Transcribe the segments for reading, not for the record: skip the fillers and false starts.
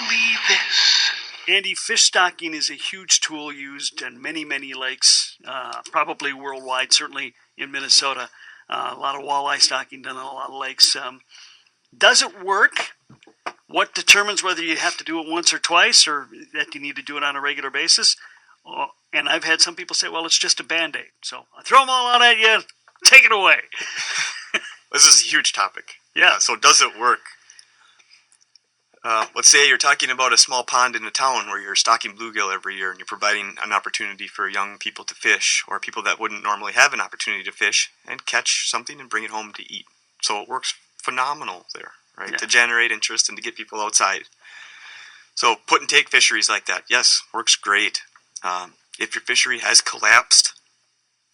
me this. Andy, fish stocking is a huge tool used in many, many lakes, probably worldwide, certainly in Minnesota. A lot of walleye stocking done on a lot of lakes. Does it work? What determines whether you have to do it once or twice, or that you need to do it on a regular basis? And I've had some people say, well, it's just a Band-Aid. So I throw them all out at you, take it away. This is a huge topic. Yeah. So does it work? Let's say you're talking about a small pond in a town where you're stocking bluegill every year and you're providing an opportunity for young people to fish, or people that wouldn't normally have an opportunity to fish, and catch something and bring it home to eat. So it works phenomenal there, right? Yeah. To generate interest and to get people outside. So put and take fisheries like that, yes, works great. If your fishery has collapsed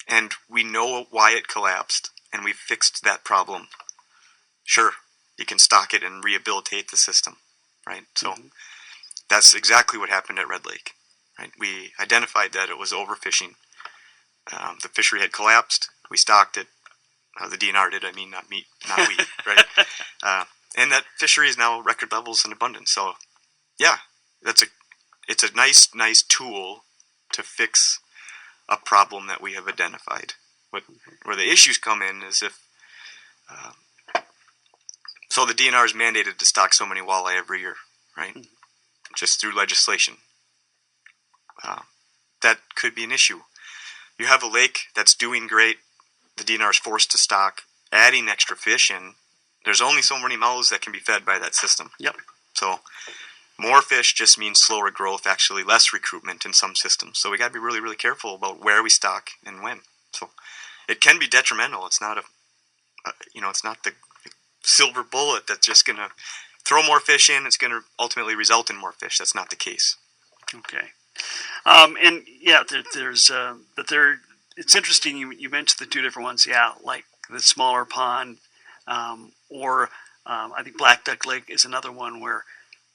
and we know why it collapsed and we've fixed that problem, sure, you can stock it and rehabilitate the system. Right, so that's exactly what happened at Red Lake. Right, we identified that it was overfishing. The fishery had collapsed. We stocked it. The DNR did. I mean, not we. Right, and that fishery is now record levels in abundance. So, yeah, it's a nice tool to fix a problem that we have identified. Where the issues come in is if. So the DNR is mandated to stock so many walleye every year, right? Just through legislation. That could be an issue. You have a lake that's doing great. The DNR is forced to stock, adding extra fish in. There's only so many mouths that can be fed by that system. Yep. So more fish just means slower growth, actually less recruitment in some systems. So we got to be really, really careful about where we stock and when. So it can be detrimental. It's not it's not the silver bullet that's just going to throw more fish in. It's going to ultimately result in more fish. That's not the case. Okay. And yeah, it's interesting you mentioned the two different ones. Yeah, like the smaller pond, or I think Black Duck Lake is another one where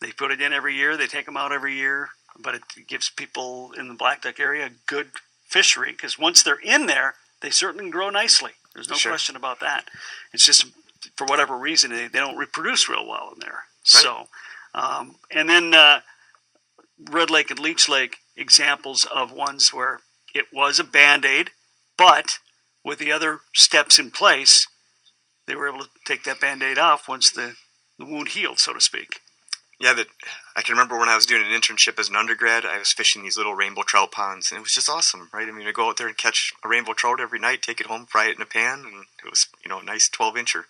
they put it in every year. They take them out every year, but it gives people in the Black Duck area a good fishery, because once they're in there, they certainly grow nicely. There's no question about that. It's just, for whatever reason, they don't reproduce real well in there. Right. So, and then Red Lake and Leech Lake, examples of ones where it was a Band-Aid, but with the other steps in place, they were able to take that Band-Aid off once the wound healed, so to speak. Yeah, I can remember when I was doing an internship as an undergrad, I was fishing these little rainbow trout ponds, and it was just awesome, right? I mean, I'd go out there and catch a rainbow trout every night, take it home, fry it in a pan, and it was, a nice 12-incher.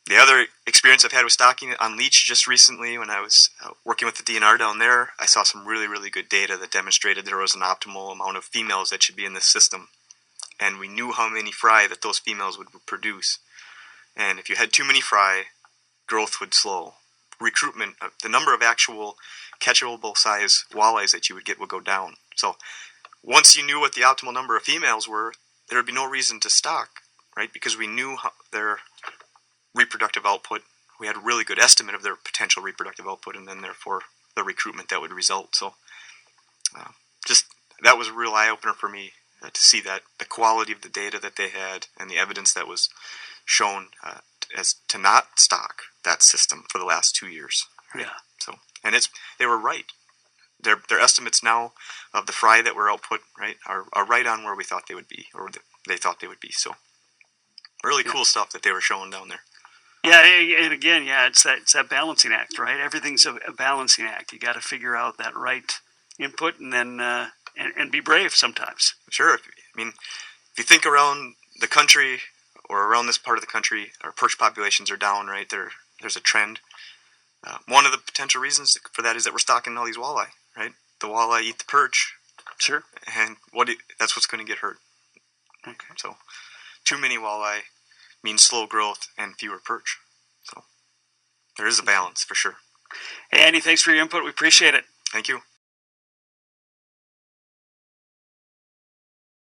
The other experience I've had with stocking on leech just recently, when I was working with the DNR down there, I saw some really, really good data that demonstrated there was an optimal amount of females that should be in this system. And we knew how many fry that those females would produce. And if you had too many fry, growth would slow. Recruitment, the number of actual catchable size walleyes that you would get would go down. So once you knew what the optimal number of females were, there would be no reason to stock, right? Because we knew their reproductive output. We had a really good estimate of their potential reproductive output, and then therefore the recruitment that would result. So that was a real eye-opener for me to see that the quality of the data that they had and the evidence that was shown as to not stock that system for the last 2 years. Right? Yeah. So, and they were right. Their estimates now of the fry that were output, right, are right on where we thought they would be, or they thought they would be. So really cool stuff that they were showing down there. Yeah, and again, it's that balancing act, right? Everything's a balancing act. You got to figure out that right input, and then and be brave sometimes. Sure. If you think around the country, or around this part of the country, our perch populations are down, right? There's a trend. One of the potential reasons for that is that we're stocking all these walleye, right? The walleye eat the perch. Sure. And that's what's going to get hurt. Okay. So too many walleye means slow growth and fewer perch. So there is a balance for sure. Hey, Andy, thanks for your input. We appreciate it. Thank you.